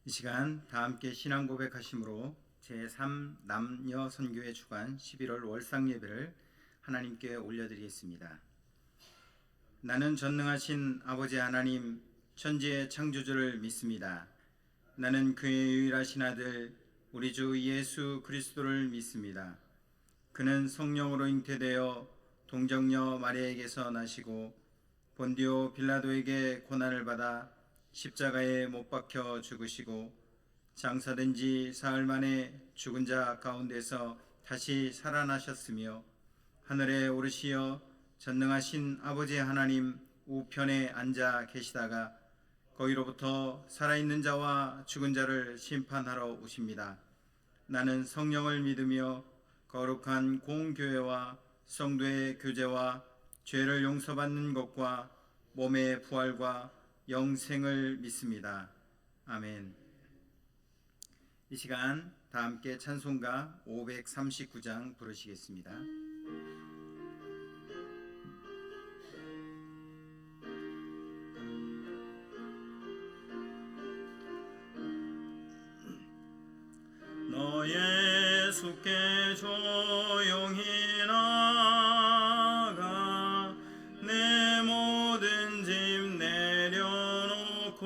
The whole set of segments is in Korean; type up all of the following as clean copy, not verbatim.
이 시간 다 함께 신앙 고백하심으로 제3 남녀 선교회 주간 11월 월상 예배를 하나님께 올려드리겠습니다. 나는 전능하신 아버지 하나님 천지의 창조주를 믿습니다. 나는 그의 유일하신 아들 우리 주 예수 그리스도를 믿습니다. 그는 성령으로 잉태되어 동정녀 마리아에게서 나시고 본디오 빌라도에게 고난을 받아 십자가에 못 박혀 죽으시고 장사된 지 사흘 만에 죽은 자 가운데서 다시 살아나셨으며 하늘에 오르시어 전능하신 아버지 하나님 우편에 앉아 계시다가 거기로부터 살아있는 자와 죽은 자를 심판하러 오십니다. 나는 성령을 믿으며 거룩한 공교회와 성도의 교제와 죄를 용서받는 것과 몸의 부활과 영생을 믿습니다. 아멘. 이 시간 다 함께 찬송가 539장 부르시겠습니다. 너 예수께 조용히 나가 내 모든 짐 내려놓고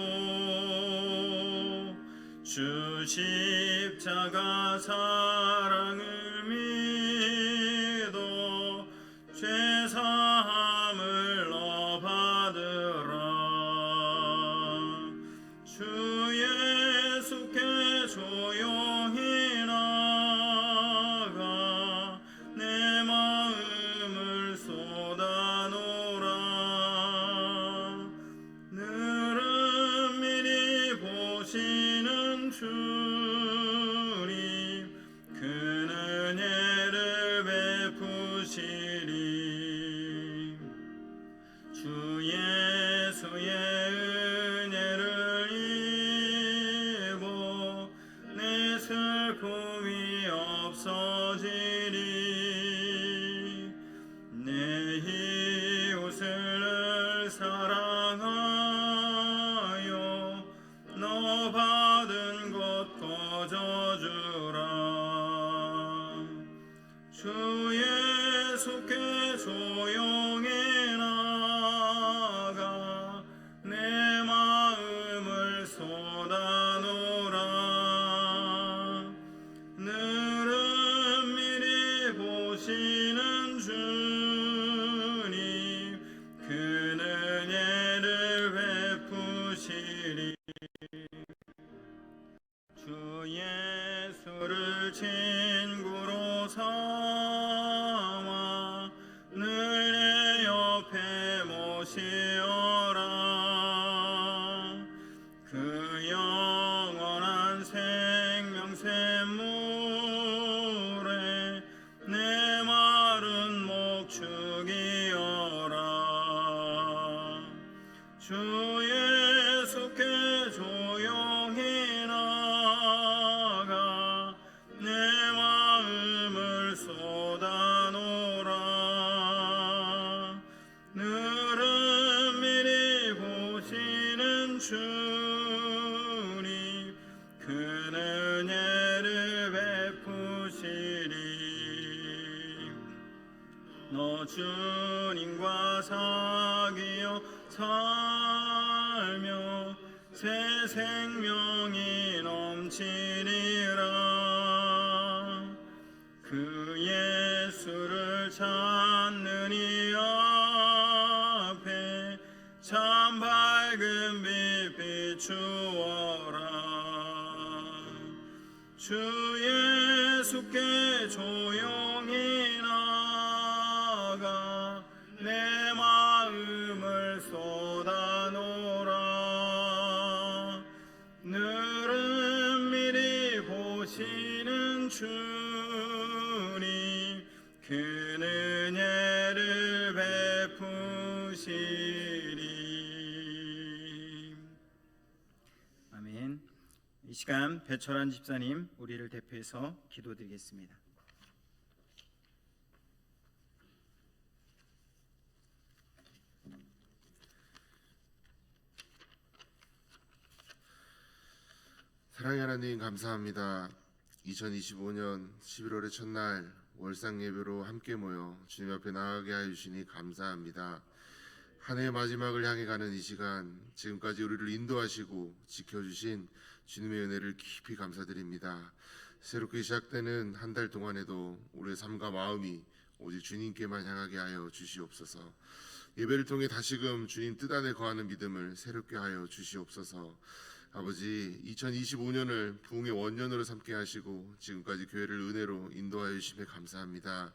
주 십자가 사랑을 믿어 죄사함을 너 받으라. 주 예수께 조용히 나가 내 마음을 쏟아놓으라. 늘은 미리 보시는 주님 그 은혜를 베푸시리. 주 예수의 은혜를 입어 내 슬픔이 없어지리. 내 이웃을 사랑하여 너 받은 것 거저주라. 주 예수께 조용히 나가 내 마음을 쏟아놓으라. 늘은 미리 보시는 주님 그 은혜를 베푸시리. 주 예수를 친구로 삼아 늘 내 옆에 모시어라. 그 영원한 생명샘물에 내 마른 목 죽이어라. 주 예수께 조용히 나가 내 마음을 쏟아놓으라. 늘은 미리 보시는 주님 그 은혜를 베푸시리. 너 주님과 사귀어 살며 새 생명이 넘치리라. 그 예수를 찾는 이 앞에 참 밝은 빛 비추어라. 주 예수께 조용히 나가 내 마음을 쏟아놓으라. 늘은 미리 보시는 주님 그 은혜를 베푸시리. 아멘. 이 시간 배철환 집사님 우리를 대표해서 기도드리겠습니다. 사랑의 하나님 감사합니다. 2025년 11월의 첫날 월상 예배로 함께 모여 주님 앞에 나아가게 하여 주시니 감사합니다. 한 해의 마지막을 향해 가는 이 시간, 지금까지 우리를 인도하시고 지켜주신 주님의 은혜를 깊이 감사드립니다. 새롭게 시작되는 한 달 동안에도 우리의 삶과 마음이 오직 주님께만 향하게 하여 주시옵소서. 예배를 통해 다시금 주님 뜻 안에 거하는 믿음을 새롭게 하여 주시옵소서. 아버지, 2025년을 부흥의 원년으로 삼게 하시고 지금까지 교회를 은혜로 인도하여 주심에 감사합니다.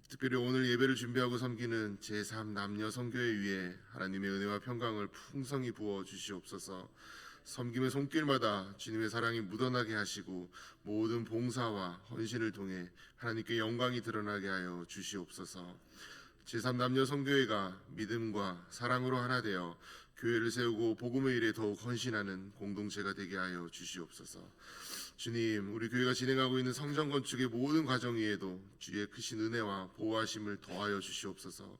특별히 오늘 예배를 준비하고 섬기는 제3남녀 선교회 위에 하나님의 은혜와 평강을 풍성히 부어 주시옵소서. 섬김의 손길마다 주님의 사랑이 묻어나게 하시고 모든 봉사와 헌신을 통해 하나님께 영광이 드러나게 하여 주시옵소서. 제3남녀 선교회가 믿음과 사랑으로 하나 되어 교회를 세우고 복음의 일에 더욱 헌신하는 공동체가 되게 하여 주시옵소서. 주님, 우리 교회가 진행하고 있는 성전 건축의 모든 과정 위에도 주의 크신 은혜와 보호하심을 더하여 주시옵소서.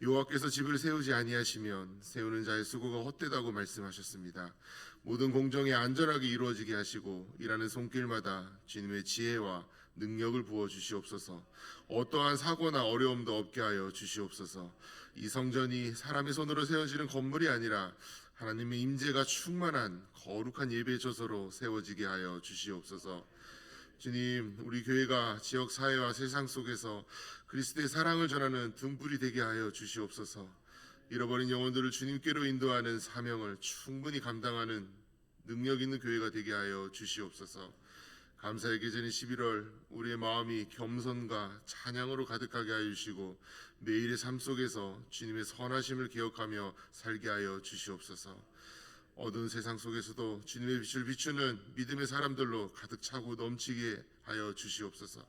여호와께서 집을 세우지 아니하시면 세우는 자의 수고가 헛되다고 말씀하셨습니다. 모든 공정이 안전하게 이루어지게 하시고 일하는 손길마다 주님의 지혜와 능력을 부어 주시옵소서. 어떠한 사고나 어려움도 없게 하여 주시옵소서. 이 성전이 사람의 손으로 세워지는 건물이 아니라 하나님의 임재가 충만한 거룩한 예배 저서로 세워지게 하여 주시옵소서. 주님, 우리 교회가 지역 사회와 세상 속에서 그리스도의 사랑을 전하는 등불이 되게 하여 주시옵소서. 잃어버린 영혼들을 주님께로 인도하는 사명을 충분히 감당하는 능력 있는 교회가 되게 하여 주시옵소서. 감사의 계절인 11월, 우리의 마음이 겸손과 찬양으로 가득하게 하여 주시고 매일의 삶 속에서 주님의 선하심을 기억하며 살게 하여 주시옵소서. 어두운 세상 속에서도 주님의 빛을 비추는 믿음의 사람들로 가득 차고 넘치게 하여 주시옵소서.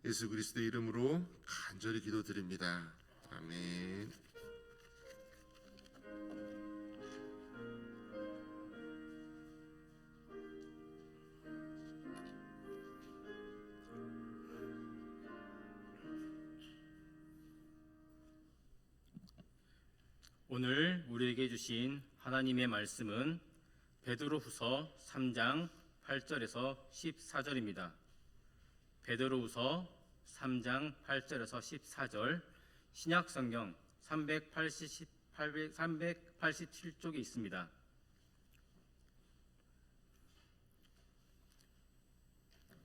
예수 그리스도의 이름으로 간절히 기도드립니다. 아멘. 오늘 우리에게 주신 하나님의 말씀은 베드로후서 3장 8절에서 14절입니다. 베드로후서 3장 8절에서 14절, 신약성경 387쪽에 있습니다.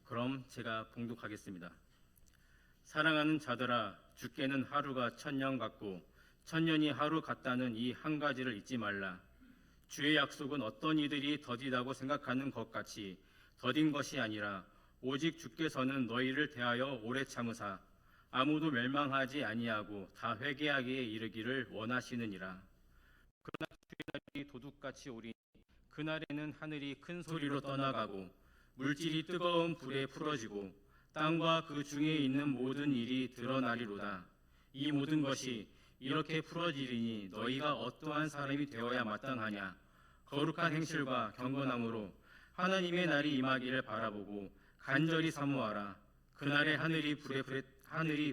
그럼 제가 봉독하겠습니다. 사랑하는 자들아, 주께는 하루가 천년 같고 천년이 하루 같다는 이 한 가지를 잊지 말라. 주의 약속은 어떤 이들이 더디다고 생각하는 것 같이 더딘 것이 아니라 오직 주께서는 너희를 대하여 오래 참으사 아무도 멸망하지 아니하고 다 회개하기에 이르기를 원하시느니라. 그러나 주의 날이 도둑같이 오리니 그날에는 하늘이 큰 소리로 떠나가고 물질이 뜨거운 불에 풀어지고 땅과 그 중에 있는 모든 일이 드러나리로다. 이 모든 것이 이렇게 풀어지리니 너희가 어떠한 사람이 되어야 마땅하냐. 거룩한 행실과 경건함으로 하나님의 날이 임하기를 바라보고 간절히 사모하라. 그날에 하늘이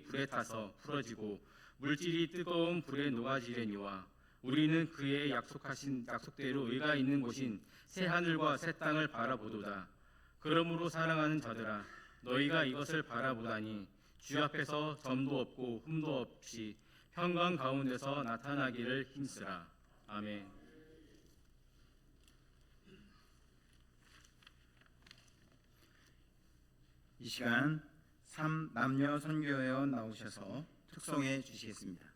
불에 타서 풀어지고 물질이 뜨거운 불에 녹아지려니와 우리는 그의 약속대로 의가 있는 곳인 새 하늘과 새 땅을 바라보도다. 그러므로 사랑하는 자들아, 너희가 이것을 바라보다니 주 앞에서 점도 없고 흠도 없이 평강 가운데서 나타나기를 힘쓰라. 아멘. 이 시간 3남녀 선교회원 나오셔서 특송해 주시겠습니다.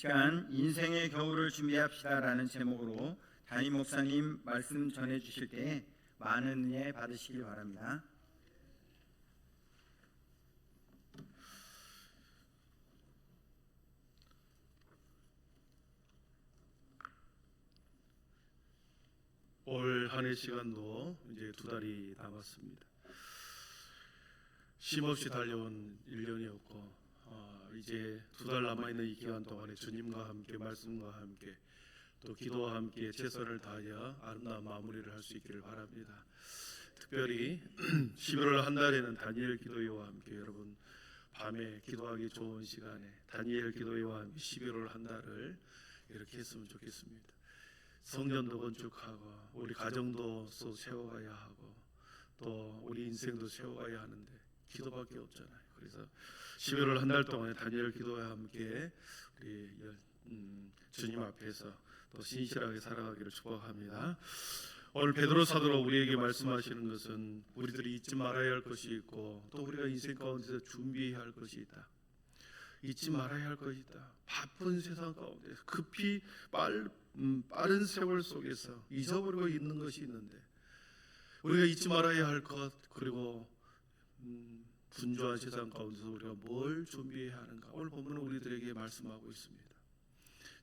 시간 인생의 겨울을 준비합시다라는 제목으로 담임 목사님 말씀 전해 주실 때 많은 은혜 받으시길 바랍니다. 올 한 해 시간도 이제 2달이 남았습니다. 쉼없이 달려온 1년이었고 이제 2달 남아있는 이 기간 동안에 주님과 함께 말씀과 함께 또 기도와 함께 최선을 다하여 아름다운 마무리를 할 수 있기를 바랍니다. 특별히 11월 한 달에는 다니엘 기도회와 함께 여러분 밤에 기도하기 좋은 시간에 다니엘 기도회와 함께 11월 한 달을 이렇게 했으면 좋겠습니다. 성전도 건축하고 우리 가정도 또 세워가야 하고 또 우리 인생도 세워가야 하는데 기도밖에 없잖아요. 그래서 11월 한 달 동안에 다니엘 기도와 함께 우리 주님 앞에서 또 신실하게 살아가기를 축복합니다. 오늘 베드로 사도가 우리에게 말씀하시는 것은 우리들이 잊지 말아야 할 것이 있고 또 우리가 인생 가운데서 준비해야 할 것이 있다. 잊지 말아야 할 것이 있다. 바쁜 세상 가운데 급히 빠른 세월 속에서 잊어버리고 있는 것이 있는데 우리가 잊지 말아야 할 것 그리고 분주한 세상 가운데서 우리가 뭘 준비해야 하는가 오늘 본문은 우리들에게 말씀하고 있습니다.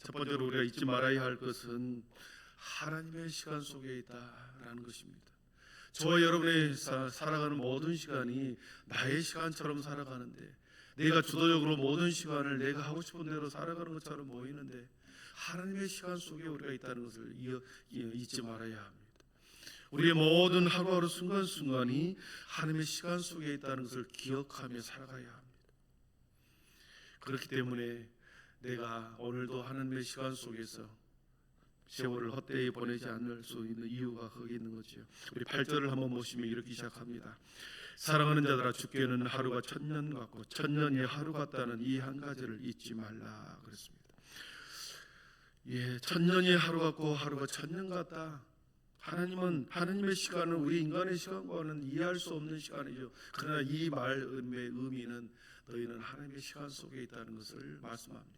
첫 번째로 우리가 잊지 말아야 할 것은 하나님의 시간 속에 있다라는 것입니다. 저와 여러분의 살아가는 모든 시간이 나의 시간처럼 살아가는데 내가 주도적으로 모든 시간을 내가 하고 싶은 대로 살아가는 것처럼 보이는데 하나님의 시간 속에 우리가 있다는 것을 잊지 말아야 합니다. 우리의 모든 하루하루 순간순간이 하나님의 시간 속에 있다는 것을 기억하며 살아가야 합니다. 그렇기 때문에 내가 오늘도 하나님의 시간 속에서 세월을 헛되이 보내지 않을 수 있는 이유가 거기 있는 거죠. 우리 8절을 한번 보시면 이렇게 시작합니다. 사랑하는 자들아 주께는 하루가 천년 같고 천년이 하루 같다는 이 한 가지를 잊지 말라 그랬습니다. 예, 천년이 하루 같고 하루가 천년 같다. 하나님의 시간은 우리 인간의 시간과는 이해할 수 없는 시간이죠. 그러나 이 말의 의미는 너희는 하나님의 시간 속에 있다는 것을 말씀합니다.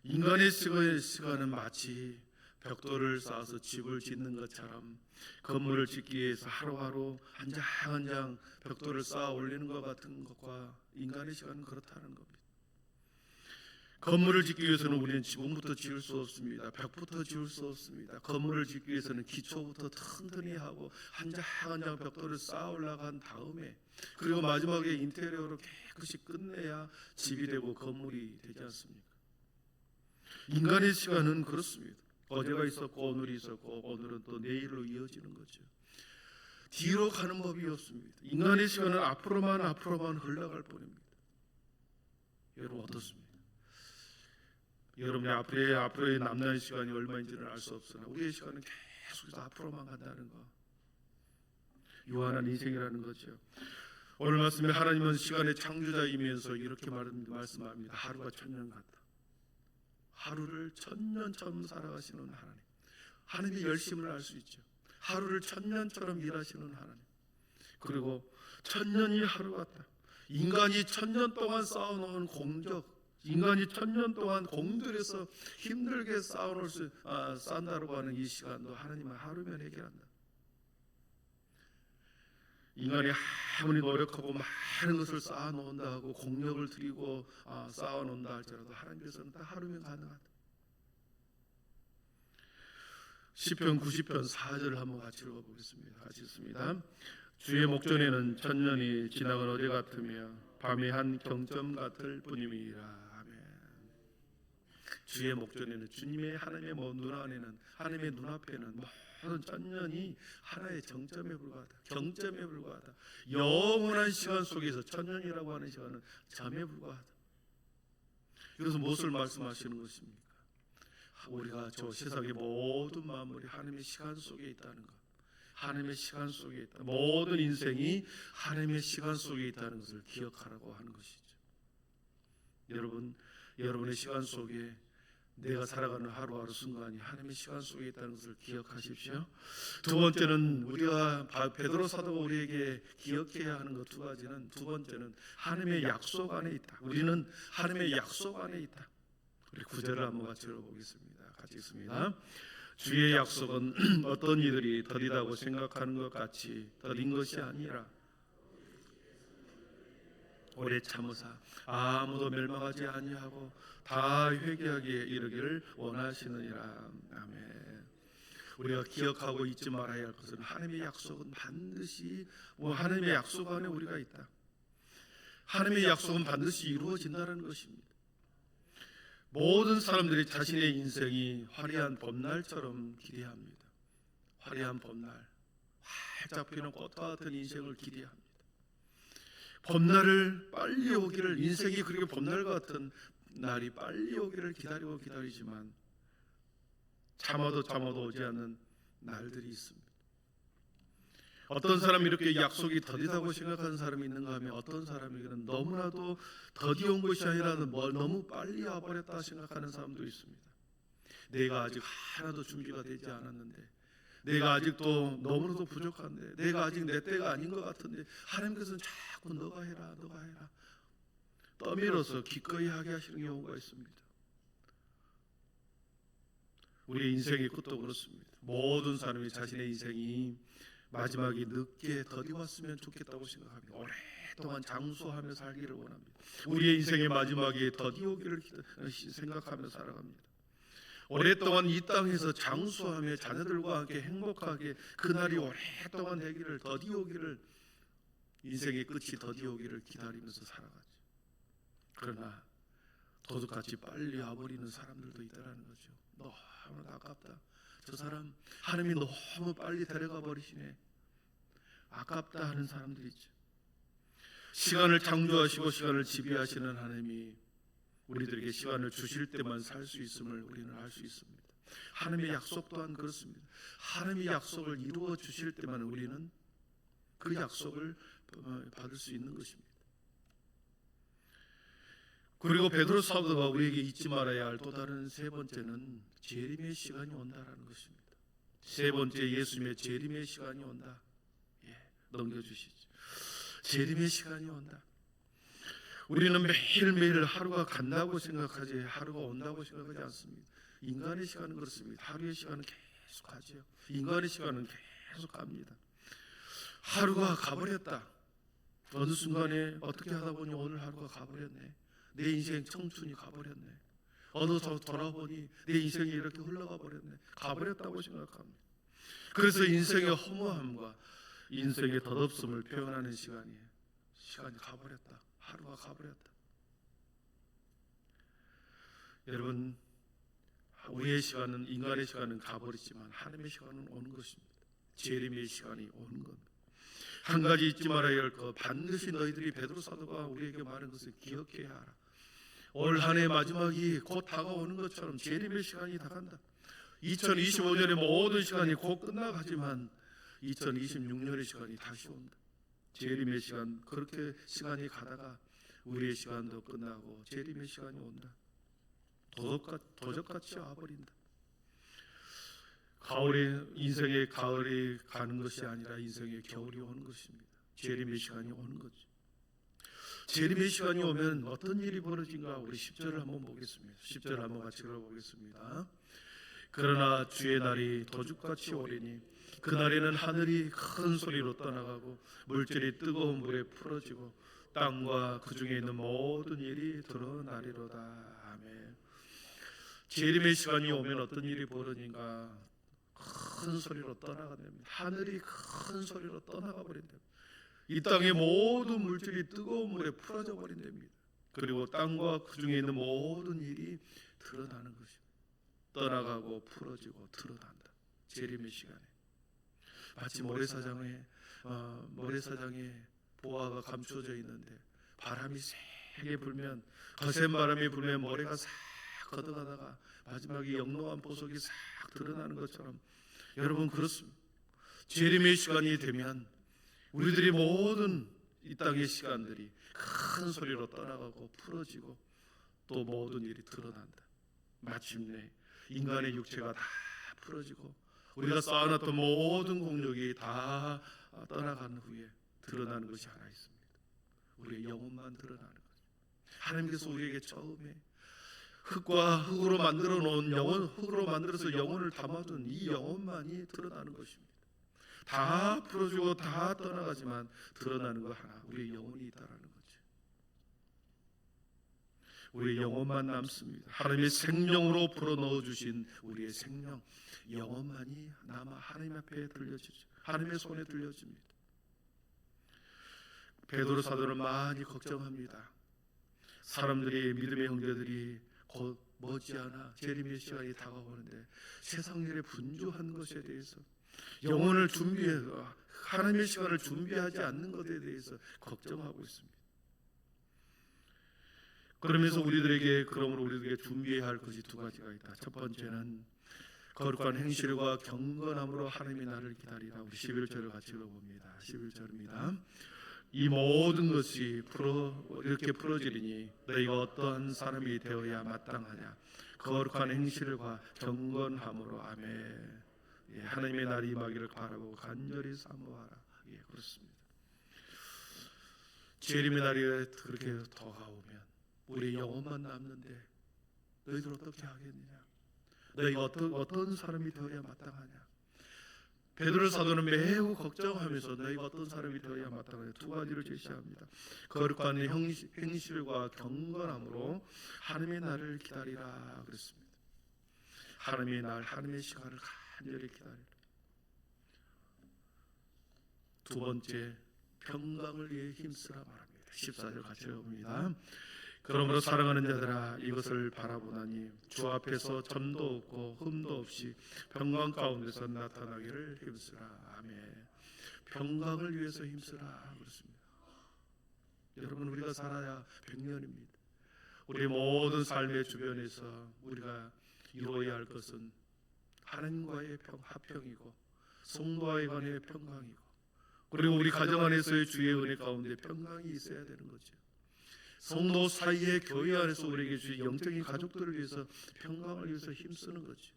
인간의 시간은 마치 벽돌을 쌓아서 집을 짓는 것처럼 건물을 짓기 위해서 하루하루 한 장 한 장 벽돌을 쌓아 올리는 것 같은 것과 인간의 시간은 그렇다는 겁니다. 건물을 짓기 위해서는 우리는 지붕부터 지을 수 없습니다. 벽부터 지을 수 없습니다. 건물을 짓기 위해서는 기초부터 튼튼히 하고 한 장 한 장 벽돌을 쌓아 올라간 다음에 그리고 마지막에 인테리어로 깨끗이 끝내야 집이 되고 건물이 되지 않습니까? 인간의 시간은 그렇습니다. 어제가 있었고 오늘이 있었고 오늘은 또 내일로 이어지는 거죠. 뒤로 가는 법이 없습니다. 인간의 시간은 앞으로만 흘러갈 뿐입니다. 여러분 어떻습니까? 여러분의 앞으로의 남는 시간이 얼마인지는 알 수 없으나 우리의 시간은 계속해서 앞으로만 간다는 거. 유한한 인생이라는 거죠. 오늘 말씀에 하나님은 시간의 창조자이면서 이렇게 말씀합니다. 하루가 천년 같다. 하루를 천년처럼 살아가시는 하나님. 하나님의 열심을 알 수 있죠. 하루를 천년처럼 일하시는 하나님. 그리고 천년이 하루 같다. 인간이 천년 동안 쌓아놓은 공적, 인간이 천년 동안 공들여서 힘들게 쌓는다고 하는 이 시간도 하나님은 하루면 해결한다. 인간이 아무리 노력하고 많은 것을 쌓아놓는다 하고 공력을 들이고 쌓아놓는다 할지라도 하나님께서는 다 하루면 가능하다. 시편 90편 4절을 한번 같이 읽어보겠습니다. 같이 읽습니다. 주의 목전에는 천년이 지나간 어제 같으며 밤의 한 경점 같을 뿐임이라. 주의 목전에는 주님의 하나님의 눈 안에는 하나님의 눈앞에는 모든 천년이 하나의 정점에 불과하다. 경점에 불과하다. 영원한 시간 속에서 천년이라고 하는 시간은 점에 불과하다. 그래서 무엇을 말씀하시는 것입니까? 우리가 저 세상의 모든 만물이 하나님의 시간 속에 있다는 것. 하나님의 시간 속에 있다. 모든 인생이 하나님의 시간 속에 있다는 것을 기억하라고 하는 것이죠. 여러분의 시간 속에 내가 살아가는 하루하루 순간이 하나님의 시간 속에 있다는 것을 기억하십시오. 두 번째는 우리가 베드로 사도가 우리에게 기억해야 하는 것 두 가지는 두 번째는 하나님의 약속 안에 있다. 우리는 하나님의 약속 안에 있다. 우리 구절을 한번 같이 읽어보겠습니다. 같이 읽습니다. 주의 약속은 어떤 이들이 더디다고 생각하는 것 같이 더딘 것이 아니라 오래 참으사 아무도 멸망하지 아니하고 다 회개하기에 이르기를 원하시느니라. 아멘. 우리가 기억하고 잊지 말아야 할 것은 하나님의 약속은 반드시 하나님의 약속 안에 우리가 있다. 하나님의 약속은 반드시 이루어진다는 것입니다. 모든 사람들이 자신의 인생이 화려한 봄날처럼 기대합니다. 화려한 봄날, 활짝 피는 꽃과 같은 인생을 기대합니다. 봄날을 빨리 오기를, 인생이 그렇게 봄날 같은 날이 빨리 오기를 기다리지만 참아도 오지 않는 날들이 있습니다. 어떤 사람이 이렇게 약속이 더디다고 생각하는 사람이 있는가 하면, 어떤 사람에게는 너무나도 더디 온 것이 아니라 너무 빨리 와버렸다 생각하는 사람도 있습니다. 내가 아직 하나도 준비가 되지 않았는데, 내가 아직도 너무나도 부족한데, 내가 아직 내 때가 아닌 것 같은데 하나님께서는 자꾸 너가 해라 떠밀어서 기꺼이 하게 하시는 경우가 있습니다. 우리의 인생의 끝도 그렇습니다. 모든 사람이 자신의 인생이 마지막이 늦게 더디 왔으면 좋겠다고 생각합니다. 오랫동안 장수하며 살기를 원합니다. 우리의 인생의 마지막이 더디 오기를 생각하며 살아갑니다. 오랫동안 이 땅에서 장수하며 자녀들과 함께 행복하게 그날이 오랫동안 되기를, 더디 오기를, 인생의 끝이 더디 오기를 기다리면서 살아가죠. 그러나 도둑같이 빨리 와버리는 사람들도 있다는 거죠. 너무 아깝다. 저 사람 하나님이 너무 빨리 데려가 버리시네. 아깝다 하는 사람들이 있죠. 시간을 창조하시고 시간을 지배하시는 하나님이 우리들에게 시간을 주실 때만 살 수 있음을 우리는 알 수 있습니다. 하나님의 약속 또한 그렇습니다. 하나님의 약속을 이루어 주실 때만 우리는 그 약속을 받을 수 있는 것입니다. 그리고 베드로 사도가 우리에게 잊지 말아야 할 또 다른 세 번째는 재림의 시간이 온다라는 것입니다. 세 번째, 예수님의 재림의 시간이 온다. 넘겨주시죠. 재림의 시간이 온다. 우리는 매일매일 하루가 간다고 생각하지 하루가 온다고 생각하지 않습니다. 인간의 시간은 그렇습니다. 하루의 시간은 계속 가죠. 인간의 시간은 계속 갑니다. 하루가 가버렸다. 어느 순간에 어떻게 하다 보니 오늘 하루가 가버렸네. 내 인생 청춘이 가버렸네. 어느 돌아보니 내 인생이 이렇게 흘러가 버렸네. 가버렸다고 생각합니다. 그래서 인생의 허무함과 인생의 덧없음을 표현하는 시간이 가버렸다. 하루가 가버렸다. 여러분, 우리의 시간은, 인간의 시간은 가버리지만 하나님의 시간은 오는 것입니다. 재림의 시간이 오는 겁니다. 한 가지 잊지 말아야 할 것, 반드시 너희들이, 베드로 사도가 우리에게 말한 것을 기억해야 하라. 올 한 해 마지막이 곧 다가오는 것처럼 재림의 시간이 다가간다. 2025년의 모든 시간이 곧 끝나가지만 2026년의 시간이 다시 온다. 재림의 시간, 그렇게 시간이 가다가 우리의 시간도 끝나고 재림의 시간이 온다. 도적같이 와버린다. 인생의 가을이 가는 것이 아니라 인생의 겨울이 오는 것입니다. 재림의 시간이 오는 거죠. 재림의 시간이 오면 어떤 일이 벌어진가, 우리 10절을 한번 보겠습니다. 10절 한번 같이 읽어보겠습니다. 그러나 주의 날이 도둑같이 오리니 그날에는 하늘이 큰 소리로 떠나가고 물질이 뜨거운 물에 풀어지고 땅과 그 중에 있는 모든 일이 드러나리로다. 아멘. 재림의 시간이 오면 어떤 일이 벌어진가, 큰 소리로 떠나가 됩니다. 하늘이 큰 소리로 떠나가 버린다. 이 땅의 모든 물질이 뜨거운 물에 풀어져 버린답니다. 그리고 땅과 그 중에 있는 모든 일이 드러나는 것입니다. 떠나가고 풀어지고 드러난다. 재림의 시간에 마치 모래사장에 보화가 감춰져 있는데 바람이 세게 불면, 거센 바람이 불면 모래가 싹 걷어가다가 마지막에 영롱한 보석이 싹 드러나는 것처럼, 여러분 그렇습니다. 재림의 시간이 되면 우리들이 모든 이 땅의 시간들이 큰 소리로 떠나가고 풀어지고 또 모든 일이 드러난다. 마침내 인간의 육체가 다 풀어지고 우리가 쌓아놨던 모든 공력이 다 떠나간 후에 드러나는 것이 하나 있습니다. 우리의 영혼만 드러나는 거죠. 하나님께서 우리에게 처음에 흙과 흙으로 만들어 놓은 영혼, 흙으로 만들어서 영혼을 담아둔 이 영혼만이 드러나는 것입니다. 다 풀어주고 다 떠나가지만 드러나는 거 하나, 우리의 영혼이 있다라는 거죠. 우리의 영혼만 남습니다. 하나님의 생명으로 불어넣어 주신 우리의 생명, 영혼만이 남아 하나님 앞에 들려지죠. 하나님의 손에 들려집니다. 베드로 사도는 많이 걱정합니다. 사람들이, 믿음의 형제들이 곧 머지않아 재림의 시간이 다가오는데 세상 일에 분주한 것에 대해서, 영혼을 준비해서 하나님의 시간을 준비하지 않는 것에 대해서 걱정하고 있습니다. 그러면서 그러므로 우리들에게 준비해야 할 것이 두 가지가 있다. 첫 번째는 거룩한 행실과 경건함으로 하나님의 나를 기다리라. 우리 11절을 같이 읽어봅니다. 11절입니다. 이 모든 것이 이렇게 풀어지리니 너희가 어떠한 사람이 되어야 마땅하냐. 거룩한 행실과 경건함으로. 아멘. 예, 하나님의 날이 임하기를 바라고 간절히 사모하라. 예, 그렇습니다. 재림의 날이 그렇게 다가오면 우리의 영혼만 남는데 너희들 어떻게 하겠느냐. 너희가 어떤 사람이 되어야 마땅하냐. 베드로 사도는 매우 걱정하면서 너희가 어떤 사람이 되어야 마땅하냐 두 가지를 제시합니다. 거룩한 행실과 경건함으로 하나님의 날을 기다리라 그랬습니다. 하나님의 날, 하나님의 시간을 간절히 기다리라. 두 번째, 평강을 위해 힘쓰라 말합니다. 14절 같이 읽어봅니다. 그러므로 사랑하는 자들아, 이것을 바라보나니 주 앞에서 점도 없고 흠도 없이 평강 가운데서 나타나기를 힘쓰라. 아멘. 평강을 위해서 힘쓰라 그렇습니다. 여러분, 우리가 살아야 100년입니다. 우리 모든 삶의 주변에서 우리가 이루어야 할 것은 하나님과의 화평이고 성도와의 간의 평강이고, 그리고 우리 가정 안에서의 주의 은혜 가운데 평강이 있어야 되는 거죠. 성도 사이의 교회 안에서 우리에게 주신 영적인 가족들을 위해서 평강을 위해서 힘쓰는 거죠.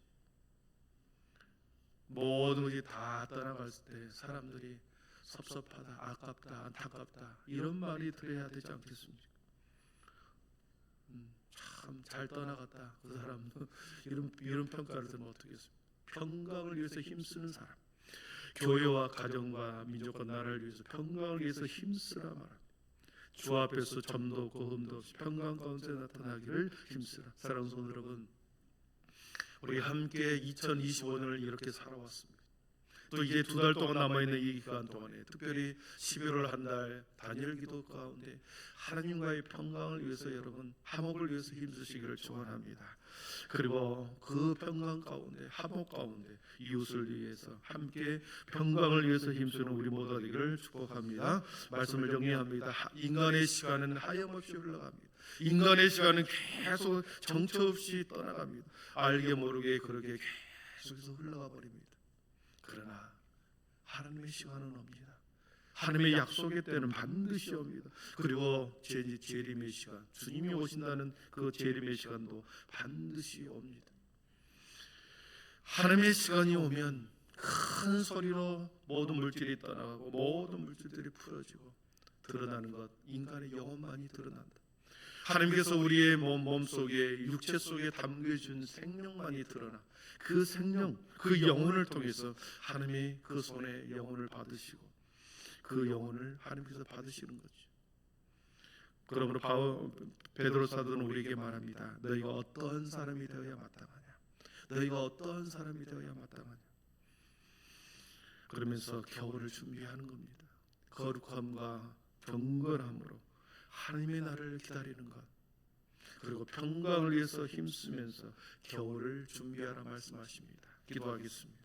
모든 것이 다 떠나갈 때 사람들이 섭섭하다, 아깝다, 안타깝다 이런 말이 들어야 되지 않겠습니까? 참 잘 떠나갔다 그 사람 이런 평가를 들으면 어떻겠습니까? 평강을 위해서 힘쓰는 사람, 교회와 가정과 민족과 나라를 위해서 평강을 위해서 힘쓰라 말합니다. 주 앞에서 점도 없고 흠도 없이 평강 가운데 나타나기를 힘쓰라. 사랑하는 성도 여러분, 우리 함께 2025년을 이렇게 살아왔습니다. 또 이제 두 달 동안 남아있는 이 기간 동안에, 특별히 11월 한 달 단일 기도 가운데 하나님과의 평강을 위해서 여러분 화목을 위해서 힘쓰시기를 축원합니다. 그리고 그 평강 가운데, 화목 가운데 이웃을 위해서 함께 평강을 위해서 힘쓰는 우리 모두 되기를 축복합니다. 말씀을 정리합니다. 인간의 시간은 하염없이 흘러갑니다. 인간의 시간은 계속 정처 없이 떠나갑니다. 알게 모르게 그렇게 계속해서 흘러가 버립니다. 그러나 하나님의 시간은 옵니다. 하나님의 약속의 때는 반드시 옵니다. 그리고 재림의 시간, 주님이 오신다는 그 재림의 시간도 반드시 옵니다. 하나님의 시간이 오면 큰 소리로 모든 물질이 떠나가고 모든 물질들이 풀어지고 드러나는 것, 인간의 영혼만이 드러난다. 하나님께서 우리의 몸 속에, 육체 속에 담겨준 생명만이 드러나 그 생명, 그 영혼을 통해서 하나님이 그 손에 영혼을 받으시고 그 영혼을 하나님께서 받으시는 거죠. 그러므로 베드로 사도는 우리에게 말합니다. 너희가 어떠한 사람이 되어야 마땅하냐. 너희가 어떠한 사람이 되어야 마땅하냐. 그러면서 겨울을 준비하는 겁니다. 거룩함과 경건함으로 하나님의 날을 기다리는 것, 그리고 평강을 위해서 힘쓰면서 겨울을 준비하라 말씀하십니다. 기도하겠습니다.